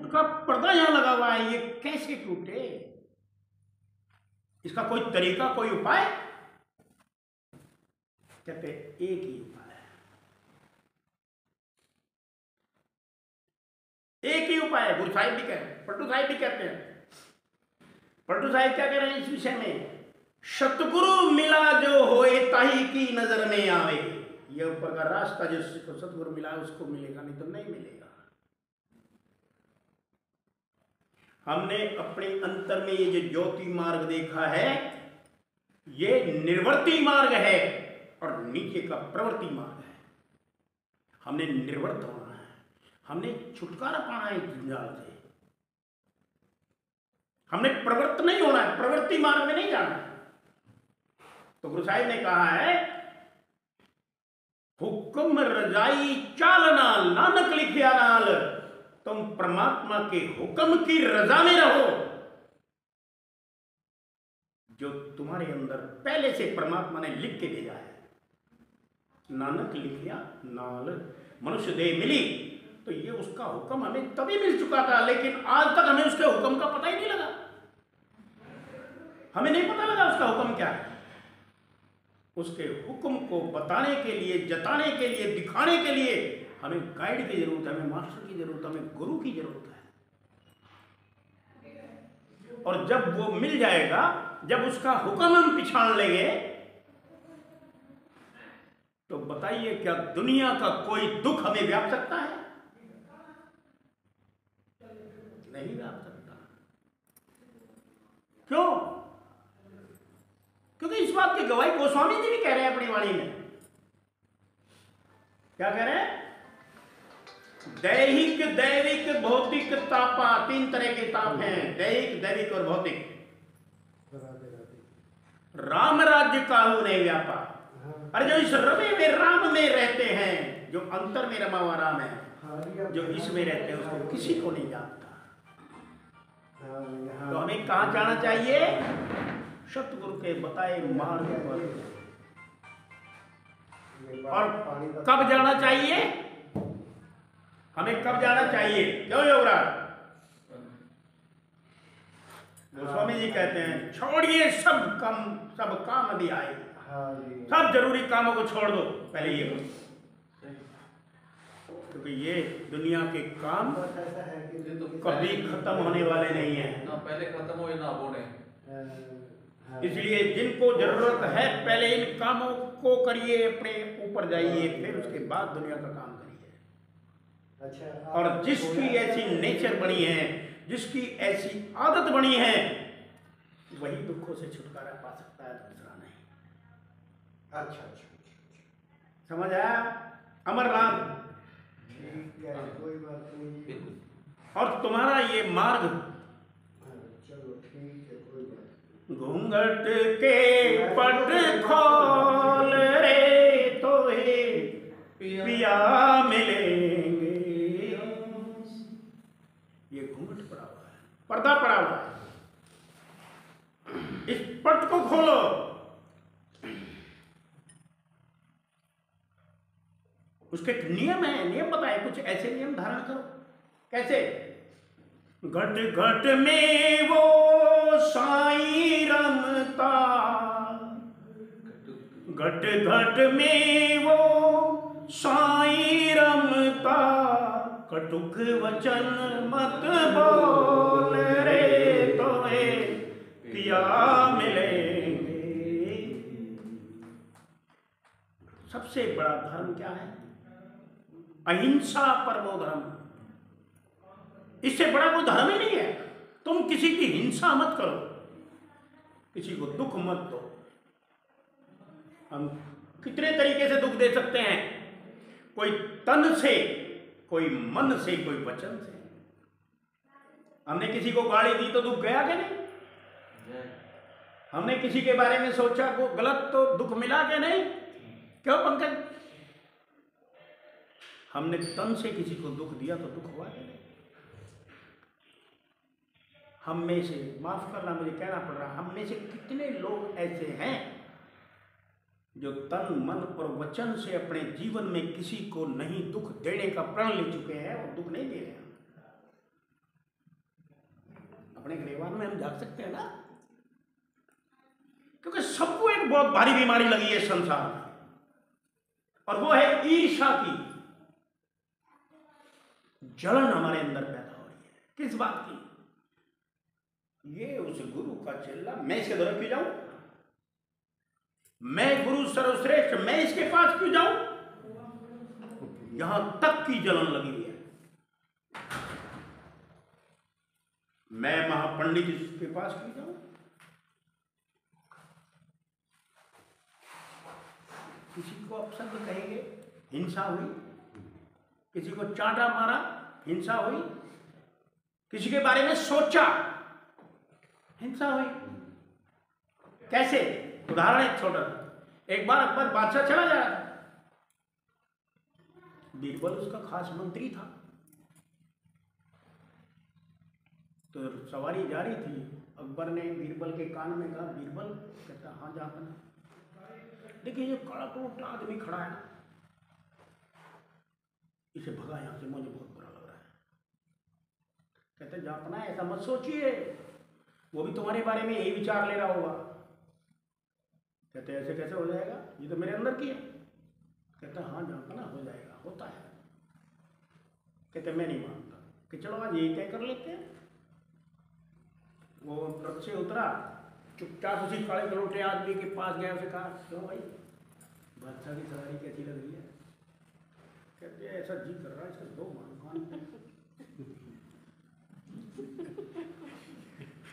का पर्दा यहां लगा हुआ है, ये कैसे टूटे? इसका कोई तरीका, कोई उपाय? कहते एक ही उपाय है, एक ही उपाय है। गुरु साहिब भी कहते हैं, पलटू साहिब भी कहते हैं। पलटू साहिब क्या कह रहे हैं इस विषय में? सतगुरु मिला जो होए ताही की नजर में आवे। ये ऊपर का रास्ता जिसको सतगुरु मिला उसको मिलेगा, नहीं तो नहीं मिलेगा। हमने अपने अंतर में ये जो ज्योति मार्ग देखा है, ये निर्वर्ती मार्ग है और नीचे का प्रवृत्ति मार्ग है। हमने निर्वर्त होना है, हमने छुटकारा पाना है इस जंजाल से। हमने प्रवृत्त नहीं होना है, प्रवृत्ति मार्ग में नहीं जाना है। तो गुरु साहिब ने कहा है, हुक्म रजाई चाल नाल, नानक लिखिया नाल, तुम परमात्मा के हुक्म की रजा में रहो। जो तुम्हारे अंदर पहले से परमात्मा ने लिख के भेजा है। नानक लिखिया नाल, मनुष्य देह मिली तो ये उसका हुक्म हमें तभी मिल चुका था, लेकिन आज तक हमें उसके हुक्म का पता ही नहीं लगा। हमें नहीं पता लगा उसका हुक्म क्या है। उसके हुक्म को बताने के लिए, जताने के लिए, दिखाने के लिए हमें गाइड की जरूरत है, हमें मास्टर की जरूरत है, हमें गुरु की जरूरत है। और जब वो मिल जाएगा, जब उसका हुक्म हम पिछाड़ लेंगे, तो बताइए क्या दुनिया का कोई दुख हमें व्याप सकता है? नहीं व्याप सकता। क्यों? क्योंकि इस बात की गवाही गोस्वामी जी भी कह रहे हैं अपनी वाणी में। क्या कह रहे हैं? दैहिक, दैविक, भौतिक तापा, तीन तरह के ताप हैं, दैहिक, दैविक और भौतिक। राम राज्य काहू नहीं व्यापा। अरे जो इस रमे में राम में रहते हैं, जो अंतर में रमा हुआ राम है, जो इसमें रहते हैं, उसको किसी को नहीं जानता। तो हमें कहां जाना चाहिए? सतगुरु के बताए मार्ग पर। और कब जाना चाहिए? हमें कब जाना चाहिए? क्यों योगराज? गोस्वामी जी कहते हैं, छोड़िए सब काम भी आए। सब जरूरी कामों को छोड़ दो, पहले ये करो। क्योंकि ये दुनिया के काम कभी खत्म होने वाले नहीं है, ना पहले खत्म हो ना होने। इसलिए जिनको जरूरत है पहले इन कामों को करिए, अपने ऊपर जाइए, फिर उसके बाद दुनिया का काम करिए। अच्छा, और जिसकी ऐसी नेचर बनी है, जिसकी ऐसी आदत बनी है, वही दुखों से छुटकारा पा सकता है, दूसरा नहीं। अच्छा, समझ आया अमरनाथ? कोई बात नहीं। और तुम्हारा ये मार्ग, चलो ठीक है, कोई बात। घूंघट के पट खोल रे तो हे पिया मिलेंगे। ये घूंघट पड़ा हुआ है, पर्दा पड़ा हुआ है, इस पट को खोलो। उसके नियम है, नियम बताए, कुछ ऐसे नियम धारण करो। कैसे? घट घट में वो साईं रमता, घट घट में वो साईं रमता, कटुक वचन मत बोल रे तोहे पिया मिलेंगे। सबसे बड़ा धर्म क्या है? अहिंसा परमो धर्म। इससे बड़ा कोई धर्म ही नहीं है। तुम किसी की हिंसा मत करो, किसी को दुख मत दो। हम कितने तरीके से दुख दे सकते हैं? कोई तन से, कोई मन से, कोई वचन से। हमने किसी को गाली दी तो दुख गया क्या? नहीं। हमने किसी के बारे में सोचा को गलत तो दुख मिला क्या? नहीं। क्यों पंकज? हमने तन से किसी को दुख दिया तो दुख हुआ क्या? नहीं। हम में से, माफ करना मुझे कहना पड़ रहा, हम में से कितने लोग ऐसे हैं जो तन, मन और वचन से अपने जीवन में किसी को नहीं दुख देने का प्रण ले चुके हैं और दुख नहीं दे रहे हैं। भगवान में हम जाग सकते हैं ना, क्योंकि सबको एक बहुत भारी बीमारी लगी है संसार में, और वो है ईर्ष्या की जलन हमारे अंदर पैदा हो रही है। किस बात की? ये उस गुरु का चेला, मैं इसके द्वारा क्यों जाऊं? मैं गुरु सर्वश्रेष्ठ, मैं इसके पास क्यों जाऊं? यहां तक की जलन लगी हुई है। मैं महापंडित इसके पास क्यों जाऊं? किसी को अपशब्द कहेंगे, हिंसा हुई, किसी को चांटा मारा, हिंसा हुई, किसी के बारे में सोचा, हिंसा हुई। कैसे? उदाहरण एक छोटा, एक बार अकबर बादशाह चला जा रहा था, बीरबल उसका खास मंत्री था, तो सवारी जा रही थी, अकबर ने बीरबल के कान में कहा, बीरबल, कहता हाँ जापना, देखिए ये काला कोट आदमी खड़ा है, इसे भगा यहां से, मुझे बहुत बुरा लग रहा है। कहते जापना ऐसा मत सोचिए, वो भी तुम्हारे बारे में यही विचार ले रहा होगा। कहते ऐसे कैसे हो जाएगा, ये तो मेरे अंदर की है। कहता हाँ जापना हो जाएगा, होता है। कहते मैं नहीं मानता, कि चलो आज यही तय कर लेते हैं। वो रथ से उतरा, चुपचाप उसी काले कलोटे आदमी के पास गया, उसे कहा क्यों भाई बादशाह की सवारी कैसी लग रही है? कहते ऐसा जी कर रहा है इसका दो मान।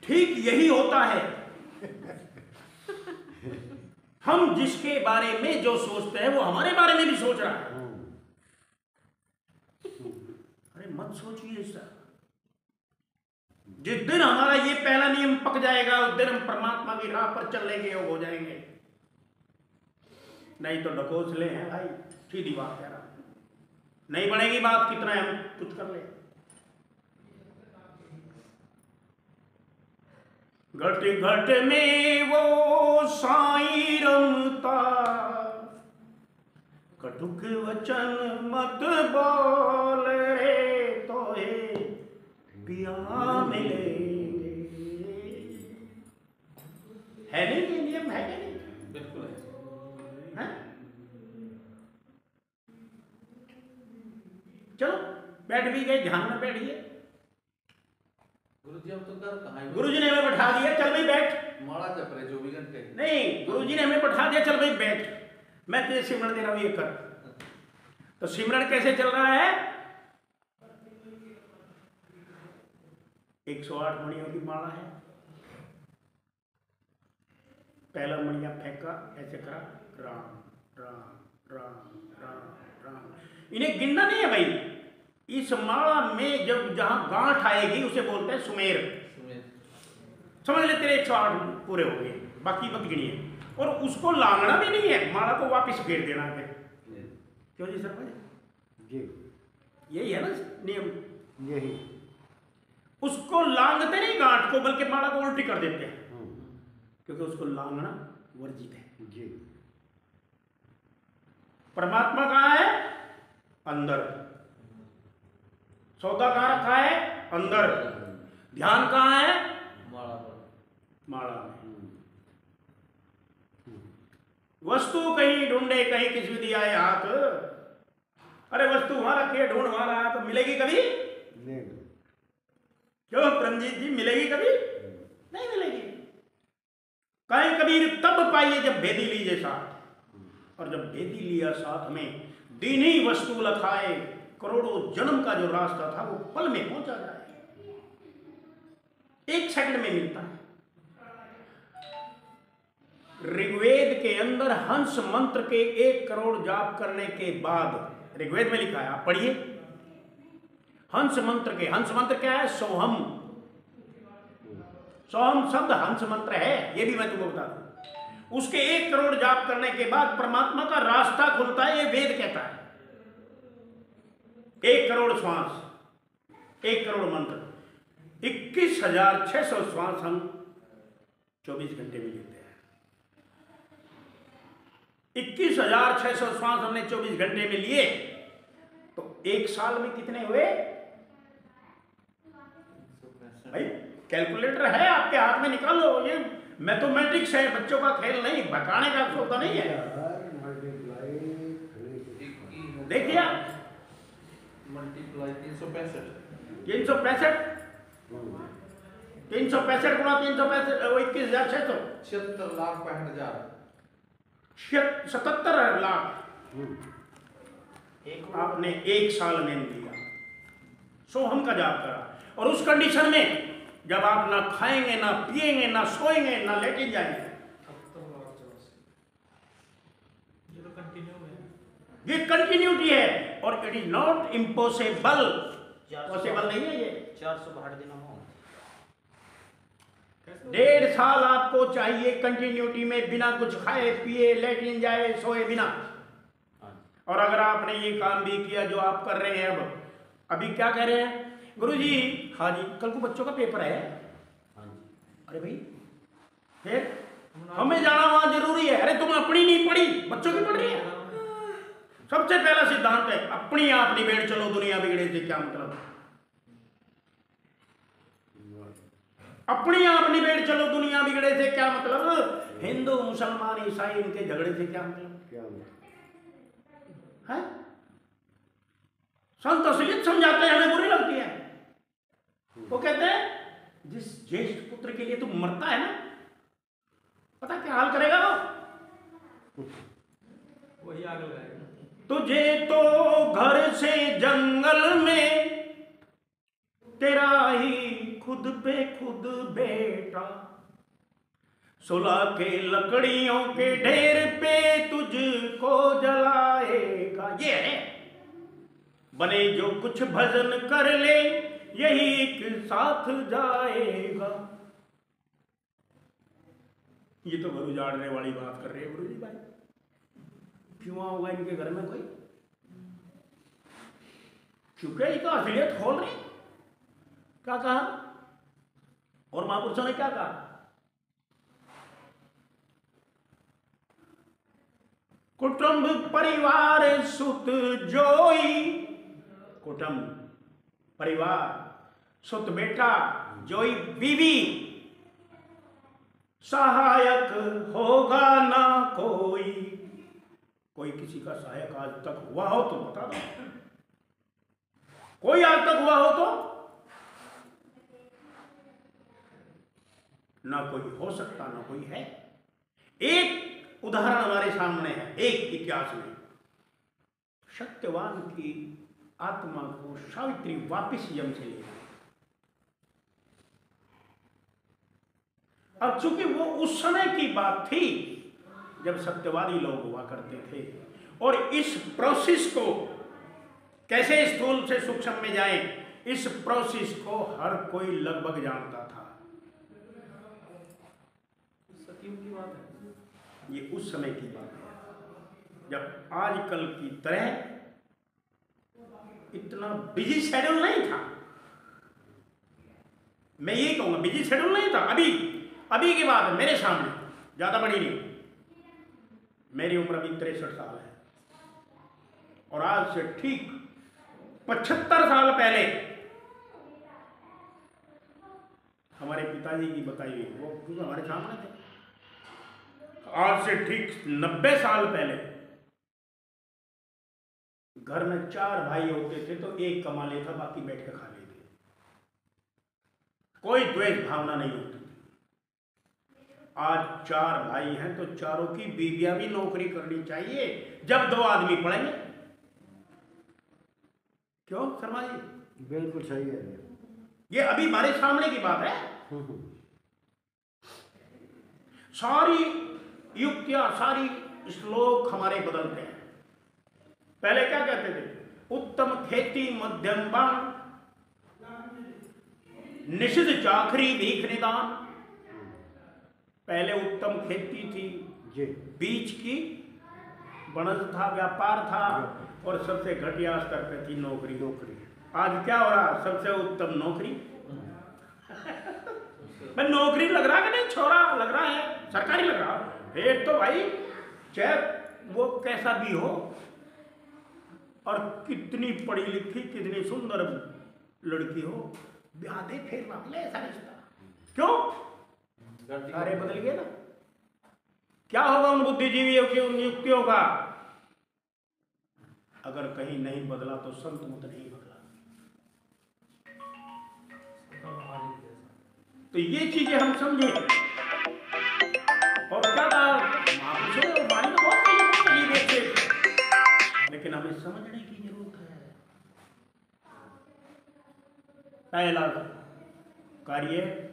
ठीक यही होता है, हम जिसके बारे में जो सोचते हैं वो हमारे बारे में भी सोच रहा है। अरे मत सोचिए ऐसा। जिस दिन हमारा ये पहला नियम पक जाएगा, उस दिन हम परमात्मा की राह पर चलने के योग हो जाएंगे। नहीं तो ढकोसले हैं भाई, सीधी बात कह रहा, नहीं बढ़ेगी बात, कितना हम कुछ कर ले। घट घट में वो साईं रमता, कटुक वचन मत बोल रे, तो हे पिया मिलेंगे। है नहीं ये नियम, है क्या नहीं? बिल्कुल है। चलो बैठ भी गए, ध्यान में बैठिए। गुरुजी हम तो कर कहाँ, गुरुजी ने हमें बैठा दिया, चल भाई बैठ। माला जप रहे 24 घंटे। नहीं, गुरुजी ने हमें बैठा दिया, चल भाई बैठ, मैं तुझे सिमरन दे रहा हूं, ये कर। तो सिमरन कैसे चल रहा है? 108 मणियों की माला है। पहला मणिया फेंका, ऐसे करा, राम राम राम राम राम। इन्हें गिनना नहीं है भाई। इस माला में जब जहां गांठ आएगी उसे बोलते हैं सुमेर। समझ ले, तेरे 108 पूरे हो गए, बाकी मत गिनिए। और उसको लांगना भी नहीं है, माला को वापस फेर देना है। क्यों जी सर जी? यही है ना नियम, यही। उसको लांगते नहीं गांठ को, बल्कि माला को उल्टी कर देते हैं, क्योंकि उसको लांगना वर्जित है जी। परमात्मा कहाँ है? अंदर। सौदा कहाँ रखा है? अंदर। ध्यान कहाँ है? माला में। वस्तु कहीं ढूंढे, कहीं किस विधि आए हाथ। अरे वस्तु वहां रखी, ढूंढ वहां रहा, तो मिलेगी कभी नहीं। क्यों प्रमजीत जी, मिलेगी कभी नहीं मिलेगी। कहीं कबीर तब पाइए जब भेदी लीजिए साथ, और जब भेदी लिया साथ में, दीनी वस्तु लखाए, करोड़ों जन्म का जो रास्ता था वो पल में पहुंचा जाए, 1 सेकंड में मिलता है। ऋग्वेद के अंदर हंस मंत्र के 1 करोड़ जाप करने के बाद, ऋग्वेद में लिखा है, आप पढ़िए। हंस मंत्र के, हंस मंत्र क्या है? सोहम। सोहम शब्द हंस मंत्र है, ये भी मैं तुमको बता दूं। उसके 1 करोड़ जाप करने के बाद परमात्मा का रास्ता खुलता है, ये वेद कहता है। 1 करोड़ श्वास, 1 करोड़ मंत्र, 21,600 श्वास हम 24 घंटे में लेते हैं। 21,600 श्वास हमने 24 घंटे में लिए, तो 1 साल में कितने हुए भाई? कैलकुलेटर है आपके हाथ में, निकालो। ये मैथमेटिक्स है, बच्चों का खेल नहीं, भगाने का सौदा नहीं है। देखिए आप, मल्टीप्लाई 365 365 गुणा 365 वो 21,600 76,65,000 77 लाख आपने एक साल में दिया, सोहम का जाप करा। और उस कंडीशन में जब आप ना खाएंगे, ना पिएंगे, ना सोएंगे, ना लेटे जाएंगे। ये कंटिन्यूटी है, और it is not impossible, possible नहीं है ये। 462 दिनों में 1.5 साल आपको चाहिए कंटिन्यूटी में, बिना कुछ खाए पिए, लेटिन जाए, सोए बिना। और अगर आपने ये काम भी किया जो आप कर रहे हैं, अभी क्या कह रहे हैं गुरुजी? हाँ जी, कल को बच्चों का पेपर है। अरे भाई, फिर हमें जाना वहां जरूरी है। अरे तुम अपनी नहीं पढ़ी, बच्चों की पढ़ रही है। सबसे पहला सिद्धांत है अपनी आप निबेड़ चलो, दुनिया बिगड़े से क्या मतलब। अपनी आप निबेड़ चलो, दुनिया बिगड़े से क्या मतलब। हिंदू मुसलमान ईसाई इनके झगड़े से क्या मतलब है? संत असलियत समझाते हैं, हमें बुरी लगती है। वो कहते हैं जिस ज्येष्ठ पुत्र के लिए तुम मरता है ना, पता क्या हाल करेगा वो? वही आग लगाएगा। तुझे तो घर से जंगल में तेरा ही खुद पे खुद बेटा, सुला के लकड़ियों के ढेर पे तुझको जलाएगा। ये है बने जो कुछ भजन कर ले, यही एक साथ जाएगा। ये तो घर उजाड़ने वाली बात कर रहे हैं गुरु जी भाई। क्यों होगा इनके घर में कोई? क्योंकि ये तो असलियत खोल रहे। क्या कहा? और महापुरुषों ने क्या कहा? कुटुंब परिवार सुत जोई, कुटुंब परिवार सुत बेटा जोई बीवी, सहायक होगा ना कोई। कोई किसी का सहायक आज तक हुआ हो तो बता दो। कोई आज तक हुआ हो तो? ना कोई हो सकता, ना कोई है। एक उदाहरण हमारे सामने है, एक इतिहास में सत्यवान की आत्मा को सावित्री वापिस यम से ले आई। अब चूंकि वो उस समय की बात थी जब सत्यवादी लोग हुआ करते थे, और इस प्रोसेस को कैसे स्थूल से सूक्ष्म में जाए, इस प्रोसेस को हर कोई लगभग जानता था। सकीम की बात है, ये उस समय की बात है जब आजकल की तरह इतना बिजी शेड्यूल नहीं था। मैं ये कहूंगा बिजी शेड्यूल नहीं था। अभी की बात है मेरे सामने, ज्यादा बड़ी नहीं। मेरी उम्र अभी 63 साल है, और आज से ठीक 75 साल पहले हमारे पिताजी की बताई हुई, वो क्योंकि हमारे सामने थे। आज से ठीक 90 साल पहले घर में 4 भाई होते थे तो एक कमा लेता, बाकी बैठ कर खा लेते। कोई द्वेष भावना नहीं होती। आज 4 भाई हैं तो चारों की बीवियां भी नौकरी करनी चाहिए जब 2 आदमी पढ़ेंगे। क्यों शर्मा जी? बिल्कुल सही है। ये अभी हमारे सामने की बात है। सारी युक्तियां, सारी श्लोक हमारे बदलते हैं। पहले क्या कहते थे? उत्तम खेती मध्यम बाण, निषिद्ध चाकरी भीख निदान। पहले उत्तम खेती थी जी, बीज की, बनज था, व्यापार था, और सबसे घटिया स्तर पे थी नौकरी। आज क्या हो रहा? सबसे उत्तम नौकरी। भाई नौकरी लग रहा है कि नहीं? छोरा लग रहा है, सरकारी लग रहा है। फिर तो भाई चाहे वो कैसा भी हो, और कितनी पढ़ी लिखी, कितनी सुंदर लड़की हो, ब्याह दे फिर मामले ऐसा रिश्ता। क्यों? धरती सारे बदल गए ना। क्या होगा उन बुद्धिजीवियों की, उन युक्तियों का? अगर कहीं नहीं बदला तो संत मत नहीं बदला। तो ये चीजें हम समझे। और क्या था, महापुरुषों ने वाणी में बहुत कही देखते, लेकिन हमें समझने की जरूरत है। पहला कार्य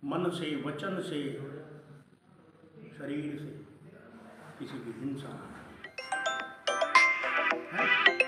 मन से, वचन से, शरीर से किसी की हिंसा है?